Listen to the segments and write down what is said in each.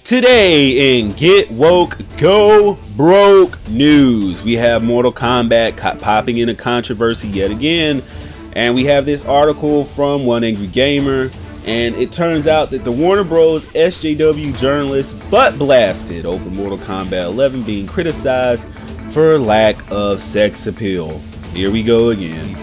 Today in Get Woke, Go Broke news, we have Mortal Kombat popping into controversy yet again, and we have this article from One Angry Gamer, and it turns out that the Warner Bros. SJW journalist butt blasted over Mortal Kombat 11 being criticized for lack of sex appeal. Here we go again.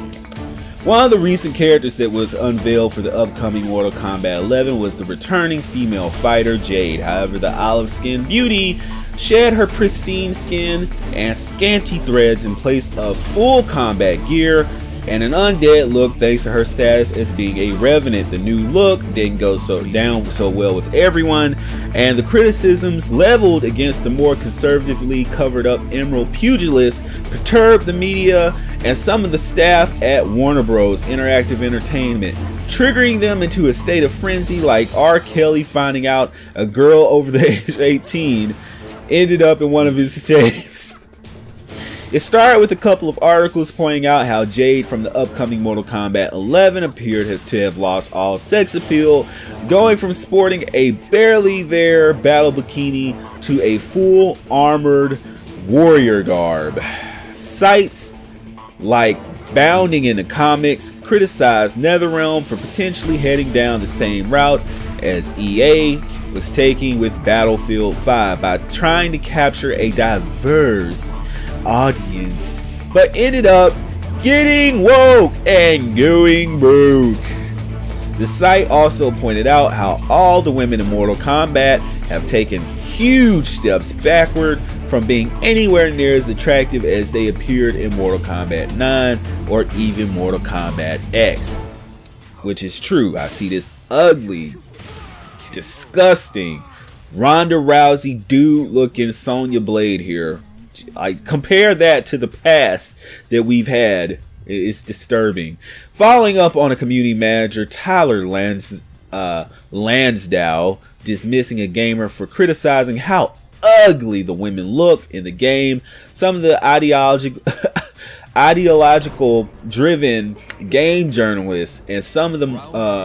One of the recent characters that was unveiled for the upcoming Mortal Kombat 11 was the returning female fighter Jade. However, the olive-skinned beauty shed her pristine skin and scanty threads in place of full combat gear and an undead look thanks to her status as being a revenant. The new look didn't go down so well with everyone, and the criticisms leveled against the more conservatively covered up Emerald Pugilist perturbed the media and some of the staff at Warner Bros. Interactive Entertainment, triggering them into a state of frenzy like R. Kelly finding out a girl over the age of 18 ended up in one of his tapes. It started with a couple of articles pointing out how Jade from the upcoming Mortal Kombat 11 appeared to have lost all sex appeal, going from sporting a barely there battle bikini to a full armored warrior garb. Sites like Bounding in the Comics criticized NetherRealm for potentially heading down the same route as EA was taking with Battlefield 5 by trying to capture a diverse audience, but ended up getting woke and going broke. The site also pointed out how all the women in Mortal Kombat have taken huge steps backward from being anywhere near as attractive as they appeared in Mortal Kombat 9 or even Mortal Kombat X, which is true. I see this ugly, disgusting Ronda Rousey dude looking Sonya Blade here. I compare that to the past that we've had. It's disturbing. Following up on a community manager, Tyler Lansdowne, dismissing a gamer for criticizing how ugly the women look in the game. Some of the ideological driven game journalists and some of them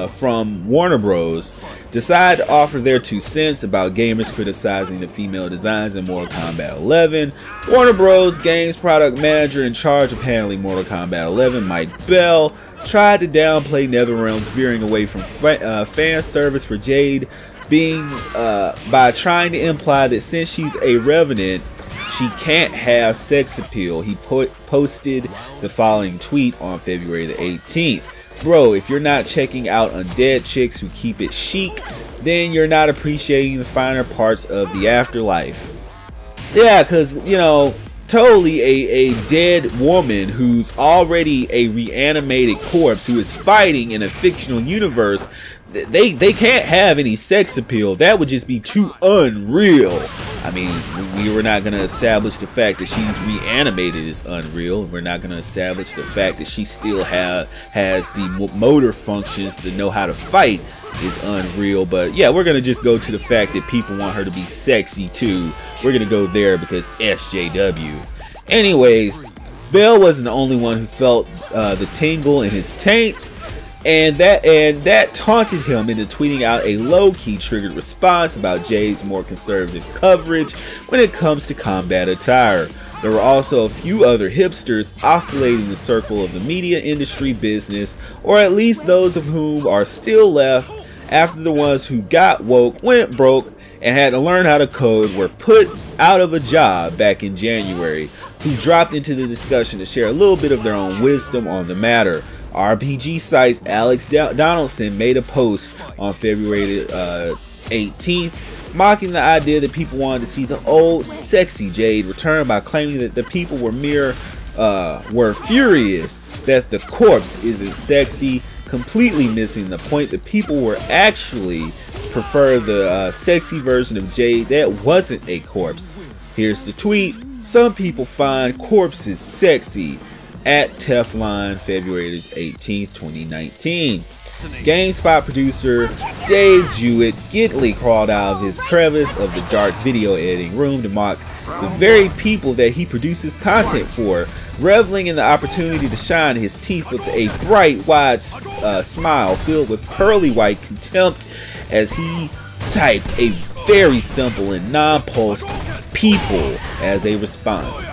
from Warner Bros. Decided to offer their 2 cents about gamers criticizing the female designs in Mortal Kombat 11. Warner Bros. Games product manager in charge of handling Mortal Kombat 11, Mike Bell, tried to downplay NetherRealm's veering away from fan service for Jade being by trying to imply that since she's a revenant, she can't have sex appeal. He posted the following tweet on February the 18th. Bro, if you're not checking out undead chicks who keep it chic, then you're not appreciating the finer parts of the afterlife. Yeah, because, you know, totally a dead woman who's already a reanimated corpse who is fighting in a fictional universe, they can't have any sex appeal. That would just be too unreal. I mean, we were not going to establish the fact that she's reanimated is unreal. We're not going to establish the fact that she still has the motor functions to know how to fight is unreal. But yeah, we're going to just go to the fact that people want her to be sexy too. We're going to go there because SJW. Anyways, Bell wasn't the only one who felt the tingle in his taint. And that taunted him into tweeting out a low-key triggered response about Jade's more conservative coverage when it comes to combat attire. There were also a few other hipsters oscillating the circle of the media industry business, or at least those of whom are still left after the ones who got woke, went broke, and had to learn how to code were put out of a job back in January, who dropped into the discussion to share a little bit of their own wisdom on the matter. RPG site's Alex Donaldson made a post on February 18th mocking the idea that people wanted to see the old sexy Jade return by claiming that the people were furious that the corpse isn't sexy, completely missing the point that people were actually prefer the sexy version of Jade that wasn't a corpse. Here's the tweet. Some people find corpses sexy. At Teflon, February 18th, 2019. GameSpot producer Dave Jewett giddily crawled out of his crevice of the dark video editing room to mock the very people that he produces content for, reveling in the opportunity to shine his teeth with a bright, wide smile filled with pearly white contempt as he typed a very simple and non-pulsed people as a response.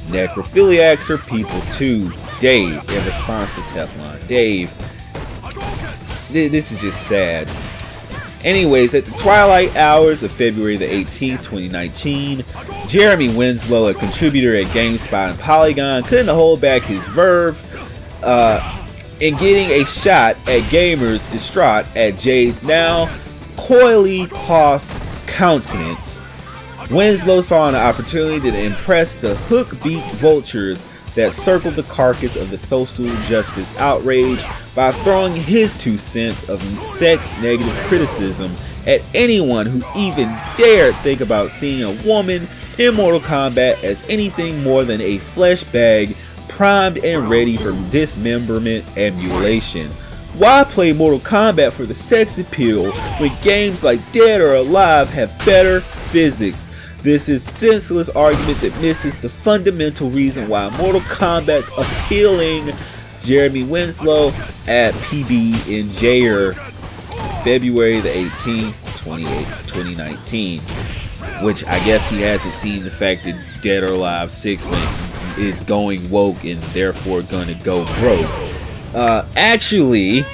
Necrophiliacs are people too. Dave, in response to Teflon. Dave, this is just sad. Anyways, at the twilight hours of February the 18th, 2019, Jeremy Winslow, a contributor at GameSpot and Polygon, couldn't hold back his verve in getting a shot at gamers distraught at Jade's now coyly clothed countenance. Winslow saw an opportunity to impress the hook-beaked vultures that circled the carcass of the social justice outrage by throwing his 2 cents of sex-negative criticism at anyone who even dared think about seeing a woman in Mortal Kombat as anything more than a flesh bag primed and ready for dismemberment and mutilation. Why play Mortal Kombat for the sex appeal when games like Dead or Alive have better physics? This is senseless argument that misses the fundamental reason why Mortal Kombat's appealing. Jeremy Winslow at PB&J, February the 18th, 2019. Which I guess he hasn't seen the fact that Dead or Alive 6 is going woke and therefore gonna go broke. Actually,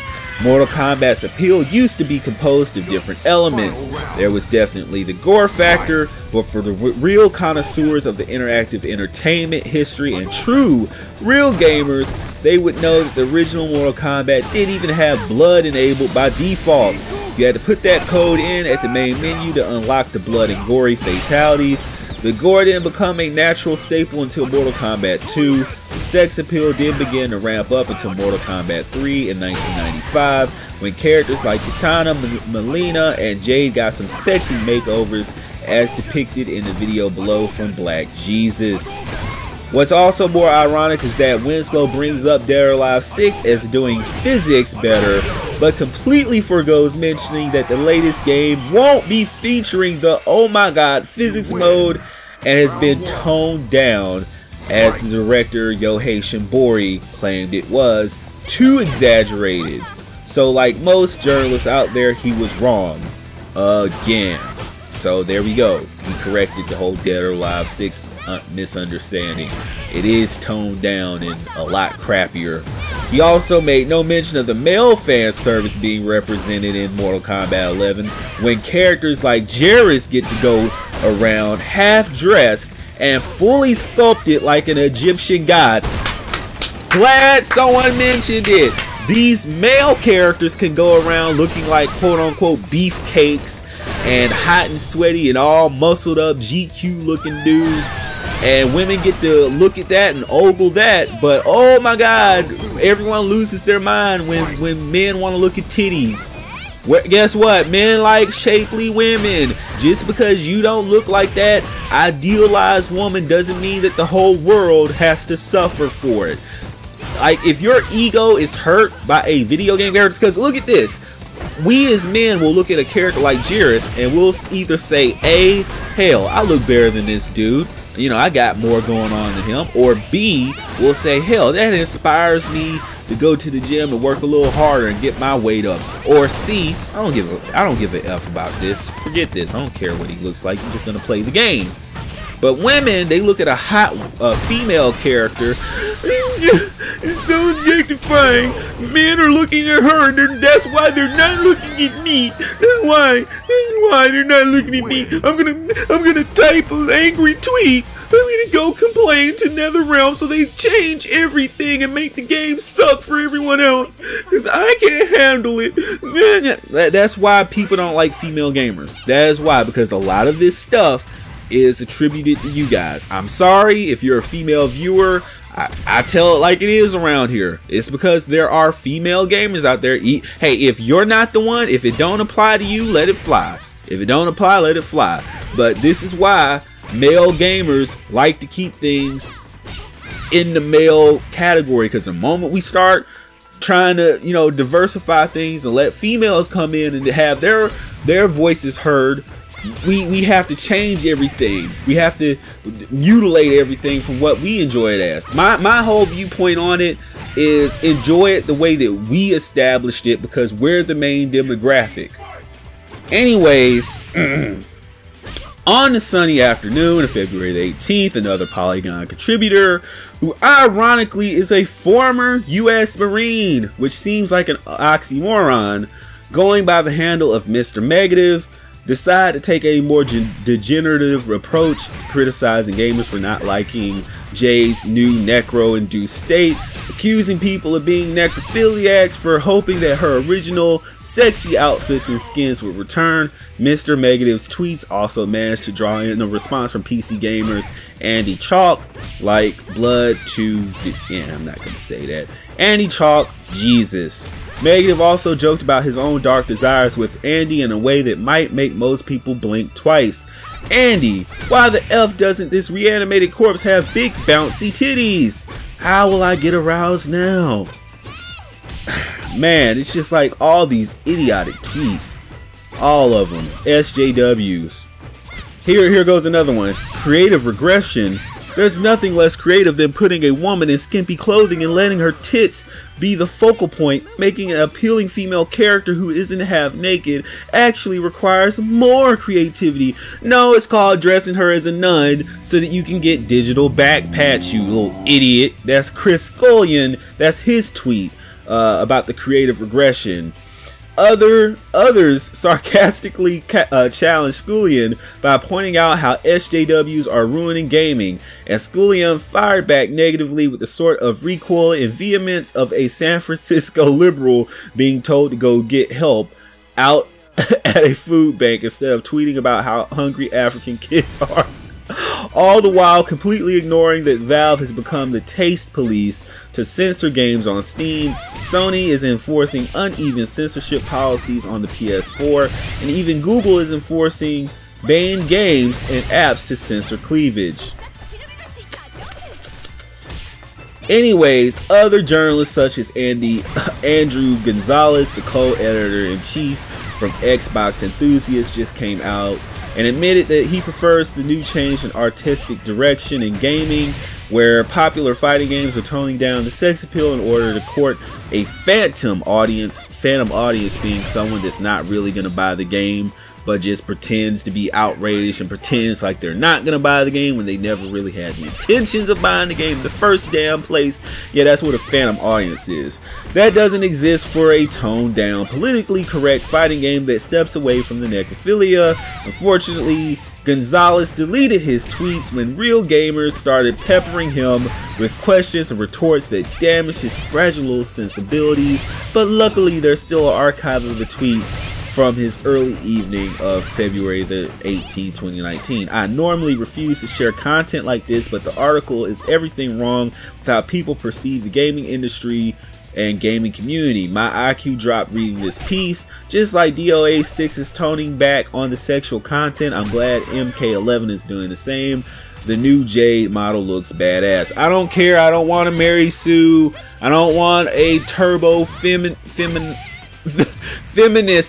Mortal Kombat's appeal used to be composed of different elements. There was definitely the gore factor, but for the real connoisseurs of the interactive entertainment history and true real gamers, they would know that the original Mortal Kombat didn't even have blood enabled by default. You had to put that code in at the main menu to unlock the blood and gory fatalities. The gore didn't become a natural staple until Mortal Kombat 2. The sex appeal did begin to ramp up until Mortal Kombat 3 in 1995, when characters like Kitana, Melina, and Jade got some sexy makeovers as depicted in the video below from Black Jesus. What's also more ironic is that Winslow brings up Dead or Alive 6 as doing physics better, but completely forgoes mentioning that the latest game won't be featuring the oh my god physics mode and has been toned down, as the director Yohei Shimbori claimed it was too exaggerated. So like most journalists out there, he was wrong again. So there we go. He corrected the whole Dead or Alive 6 misunderstanding. It is toned down and a lot crappier. He also made no mention of the male fan service being represented in Mortal Kombat 11, when characters like Jairus get to go around half dressed and fully sculpted like an Egyptian god. Glad someone mentioned it. These male characters can go around looking like quote unquote beefcakes and hot and sweaty and all muscled up GQ looking dudes, and women get to look at that and ogle that. But oh my god, everyone loses their mind when men want to look at titties. Guess what? Men like shapely women. Just because you don't look like that idealized woman doesn't mean that the whole world has to suffer for it. Like, if your ego is hurt by a video game character, because look at this, we as men will look at a character like Jairus and we'll either say A, hell, I look better than this dude, you know, I got more going on than him, or B, we'll say, hell, that inspires me to go to the gym and work a little harder and get my weight up. Or C, I don't give a F about this, forget this, I don't care what he looks like, I'm just gonna play the game. But women, they look at a hot female character, it's so objectifying. Men are looking at her, and that's why they're not looking at me. That's why they're not looking at me. I'm gonna type an angry tweet. I'm gonna go complain to NetherRealm so they change everything and make the game suck for everyone else, because I can't handle it. That's why people don't like female gamers. That is why, because a lot of this stuff is attributed to you guys. I'm sorry if you're a female viewer. I tell it like it is around here. It's because there are female gamers out there. Hey, if you're not the one, if it don't apply to you, let it fly. If it don't apply, let it fly. But this is why male gamers like to keep things in the male category, because the moment we start trying to, you know, diversify things and let females come in and have their voices heard, we have to change everything. We have to mutilate everything from what we enjoy it as. My whole viewpoint on it is enjoy it the way that we established it, because we're the main demographic. Anyways, On the sunny afternoon of February the 18th, another Polygon contributor, who ironically is a former US Marine, which seems like an oxymoron, going by the handle of Mr. Negative, decided to take a more degenerative approach, criticizing gamers for not liking Jade's new necro-induced state, accusing people of being necrophiliacs for hoping that her original sexy outfits and skins would return. Mr. Negative's tweets also managed to draw in a response from PC gamers Andy Chalk, like blood to I'm not gonna say that. Andy Chalk, Jesus. Negative also joked about his own dark desires with Andy in a way that might make most people blink twice. Andy, why the F doesn't this reanimated corpse have big bouncy titties? How will I get aroused now? Man, it's just like all these idiotic tweets. All of them. SJWs. Here goes another one. Creative regression. There's nothing less creative than putting a woman in skimpy clothing and letting her tits be the focal point. Making an appealing female character who isn't half naked actually requires more creativity. No, it's called dressing her as a nun so that you can get digital back patch, you little idiot. That's Chris Scullion. That's his tweet about the creative regression. Others sarcastically challenged Scullion by pointing out how SJWs are ruining gaming, and Scullion fired back negatively with the sort of recoil and vehemence of a San Francisco liberal being told to go get help out at a food bank instead of tweeting about how hungry African kids are. All the while completely ignoring that Valve has become the taste police to censor games on Steam. Sony is enforcing uneven censorship policies on the PS4, and even Google is enforcing banned games and apps to censor cleavage. Anyways, other journalists such as Andrew Gonzalez, the co-editor-in-chief from Xbox Enthusiast, just came out and admitted that he prefers the new change in artistic direction in gaming, where popular fighting games are toning down the sex appeal in order to court a phantom audience being someone that's not really going to buy the game but just pretends to be outraged and pretends like they're not going to buy the game when they never really had the intentions of buying the game in the first damn place. Yeah, that's what a phantom audience is. That doesn't exist for a toned down, politically correct fighting game that steps away from the necrophilia. Unfortunately, Gonzalez deleted his tweets when real gamers started peppering him with questions and retorts that damaged his fragile sensibilities, but luckily there's still an archive of the tweet from his early evening of February the 18th, 2019. I normally refuse to share content like this, but the article is everything wrong with how people perceive the gaming industry and gaming community. My IQ dropped reading this piece. Just like DOA 6 is toning back on the sexual content, I'm glad MK11 is doing the same. The new Jade model looks badass. I don't care. I don't want to marry Sue. I don't want a turbo feminist.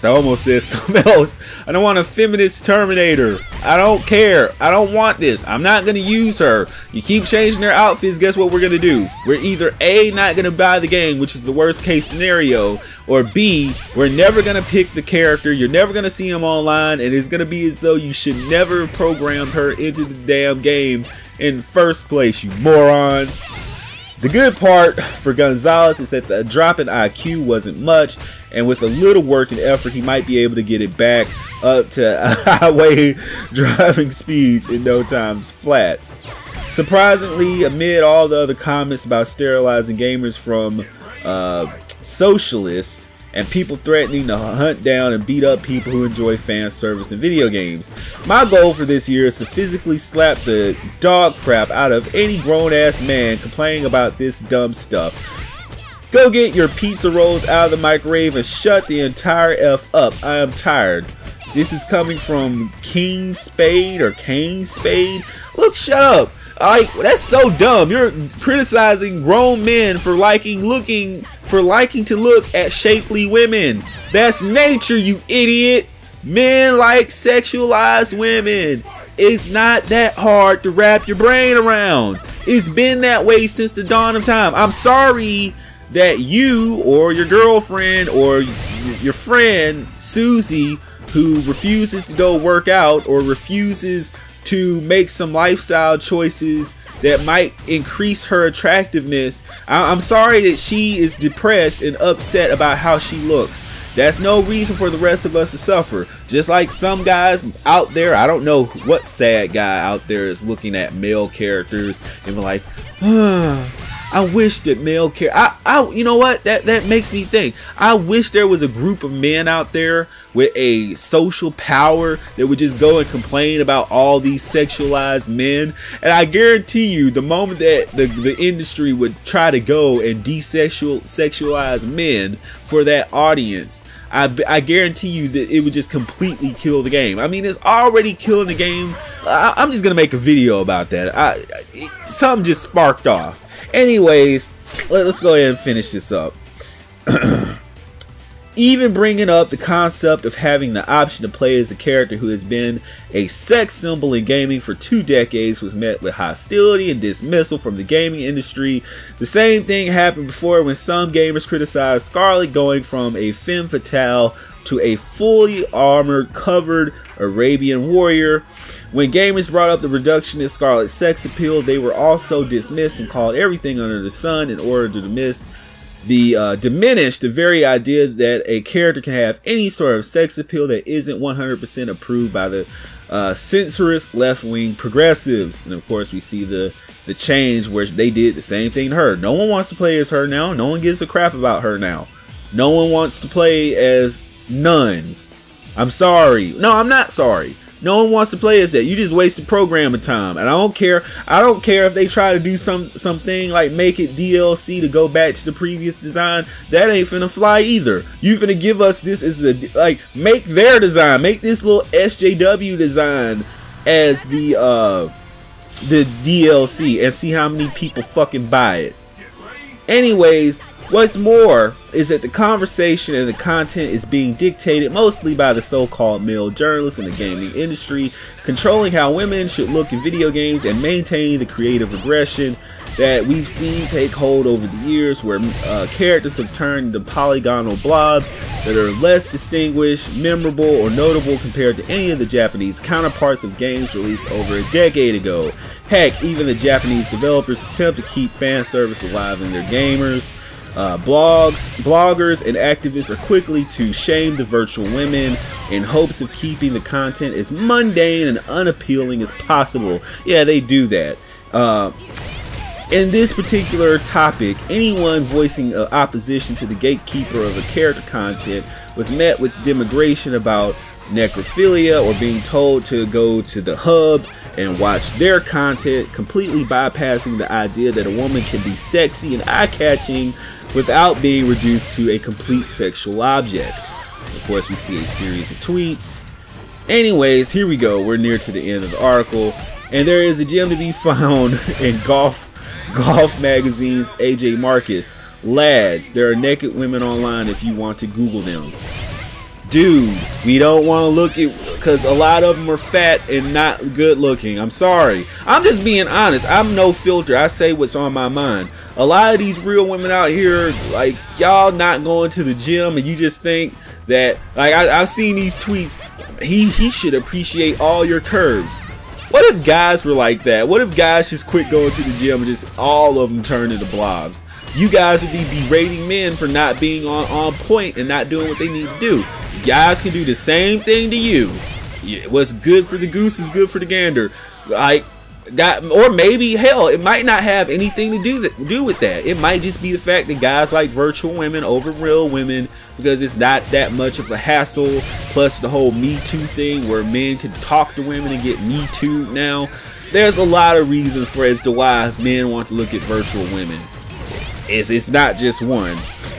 I almost said something else. I don't want a feminist Terminator. I don't care. I don't want this. I'm not going to use her. You keep changing their outfits, guess what we're going to do? We're either A, not going to buy the game, which is the worst case scenario, or B, we're never going to pick the character. You're never going to see him online, and it's going to be as though you should never have programmed her into the damn game in the first place, you morons. The good part for Gonzalez is that the drop in IQ wasn't much, and with a little work and effort he might be able to get it back up to highway driving speeds in no time flat. Surprisingly, amid all the other comments about sterilizing gamers from socialists and people threatening to hunt down and beat up people who enjoy fan service in video games, my goal for this year is to physically slap the dog crap out of any grown-ass man complaining about this dumb stuff. Go get your pizza rolls out of the microwave and shut the entire F up. I am tired. This is coming from King Spade or Kane Spade. Look, shut up. That's so dumb. You're criticizing grown men for liking to look at shapely women. That's nature, you idiot. Men like sexualized women. It's not that hard to wrap your brain around. It's been that way since the dawn of time. I'm sorry that you or your girlfriend or your friend Susie, who refuses to go work out or refuses to make some lifestyle choices that might increase her attractiveness. I'm sorry that she is depressed and upset about how she looks. That's no reason for the rest of us to suffer. Just like some guys out there, I don't know what sad guy out there is looking at male characters and be like, I wish that male you know what, that makes me think. I wish there was a group of men out there with a social power that would just go and complain about all these sexualized men. And I guarantee you, the moment that the industry would try to go and desexualize men for that audience, I guarantee you that it would just completely kill the game. I mean, it's already killing the game. I'm just gonna make a video about that. Something just sparked off. Anyways, let's go ahead and finish this up. Even bringing up the concept of having the option to play as a character who has been a sex symbol in gaming for 2 decades was met with hostility and dismissal from the gaming industry. The same thing happened before when some gamers criticized Scarlet going from a femme fatale to a fully armored, covered Arabian warrior. When gamers brought up the reduction in Scarlet's sex appeal, they were also dismissed and called everything under the sun in order to diminish the very idea that a character can have any sort of sex appeal that isn't 100% approved by the censorious left-wing progressives. And of course, we see the change where they did the same thing to her. No one wants to play as her now. No one gives a crap about her now. No one wants to play as nuns. I'm sorry. No, I'm not sorry. No one wants to play as that. You just wasted programming time. And I don't care. I don't care if they try to do something like make it DLC to go back to the previous design. That ain't finna fly either. You finna give us this as the, like, make their design. Make this little SJW design as the DLC and see how many people fucking buy it. Anyways, what's more is that the conversation and the content is being dictated mostly by the so-called male journalists in the gaming industry, controlling how women should look in video games and maintaining the creative regression that we've seen take hold over the years, where characters have turned into polygonal blobs that are less distinguished, memorable, or notable compared to any of the Japanese counterparts of games released over a decade ago. Heck, even the Japanese developers attempt to keep fan service alive in their gamers. Bloggers and activists are quickly to shame the virtual women in hopes of keeping the content as mundane and unappealing as possible. Yeah, they do that. In this particular topic, anyone voicing opposition to the gatekeeper of a character content was met with demigration about necrophilia or being told to go to the hub and watch their content, completely bypassing the idea that a woman can be sexy and eye-catching without being reduced to a complete sexual object. Of course, we see a series of tweets. Anyways, here we go. We're near to the end of the article, and there is a gem to be found in golf magazine's AJ Marcus. Lads, there are naked women online if you want to Google them. Dude, we don't want to look at, because a lot of them are fat and not good looking. I'm sorry. I'm just being honest. I'm no filter. I say what's on my mind. A lot of these real women out here, like, y'all not going to the gym and you just think that, like, I've seen these tweets. He should appreciate all your curves. What if guys were like that? What if guys just quit going to the gym and just all of them turn into blobs? You guys would be berating men for not being on point and not doing what they need to do. Guys can do the same thing to you. What's good for the goose is good for the gander. Like, or maybe, hell, it might not have anything to do with that. It might just be the fact that guys like virtual women over real women because it's not that much of a hassle. Plus the whole Me Too thing where men can talk to women and get Me Too now. There's a lot of reasons for as to why men want to look at virtual women. It's not just one.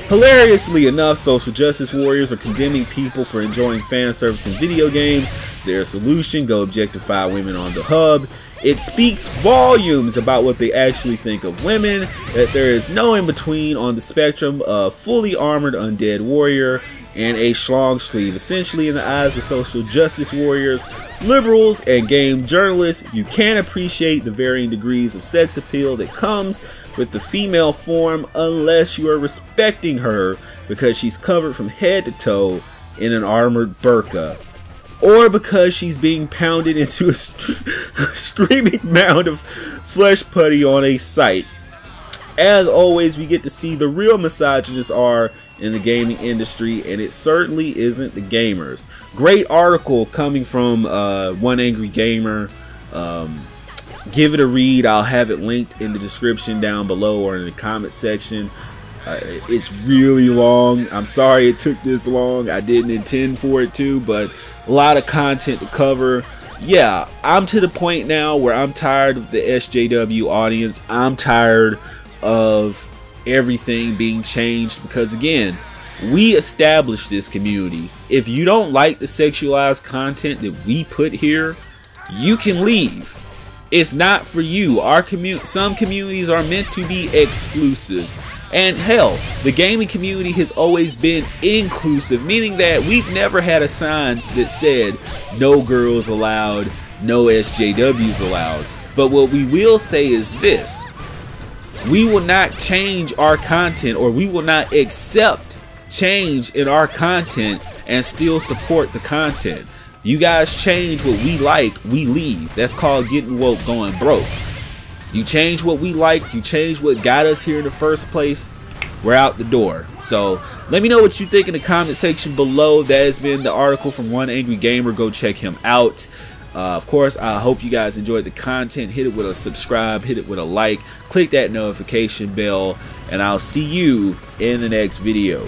Hilariously enough, social justice warriors are condemning people for enjoying fan service in video games. Their solution: go objectify women on the hub. It speaks volumes about what they actually think of women, that there is no in between on the spectrum of fully armored undead warrior and a schlong sleeve. Essentially, in the eyes of social justice warriors, liberals, and game journalists, you can't appreciate the varying degrees of sex appeal that comes with the female form unless you are respecting her because she's covered from head to toe in an armored burqa. or because she's being pounded into a screaming mound of flesh putty on a site. As always, we get to see the real misogynists are in the gaming industry, and it certainly isn't the gamers. Great article coming from One Angry Gamer. Give it a read. I'll have it linked in the description down below or in the comment section. It's really long. I'm sorry it took this long. I didn't intend for it to, but a lot of content to cover. Yeah, I'm to the point now where I'm tired of the SJW audience. I'm tired of everything being changed, because again, we established this community. If you don't like the sexualized content that we put here, you can leave. It's not for you. Our some communities are meant to be exclusive, and hell, the gaming community has always been inclusive, meaning that we've never had a sign that said no girls allowed, no SJWs allowed. But what we will say is this: we will not change our content, or we will not accept change in our content and still support the content. You guys change what we like, we leave. That's called getting woke, going broke. You change what we like, you change what got us here in the first place, we're out the door. So let me know what you think in the comment section below. That has been the article from One Angry Gamer. Go check him out. Of course, I hope you guys enjoyed the content. Hit it with a subscribe, hit it with a like, click that notification bell, and I'll see you in the next video.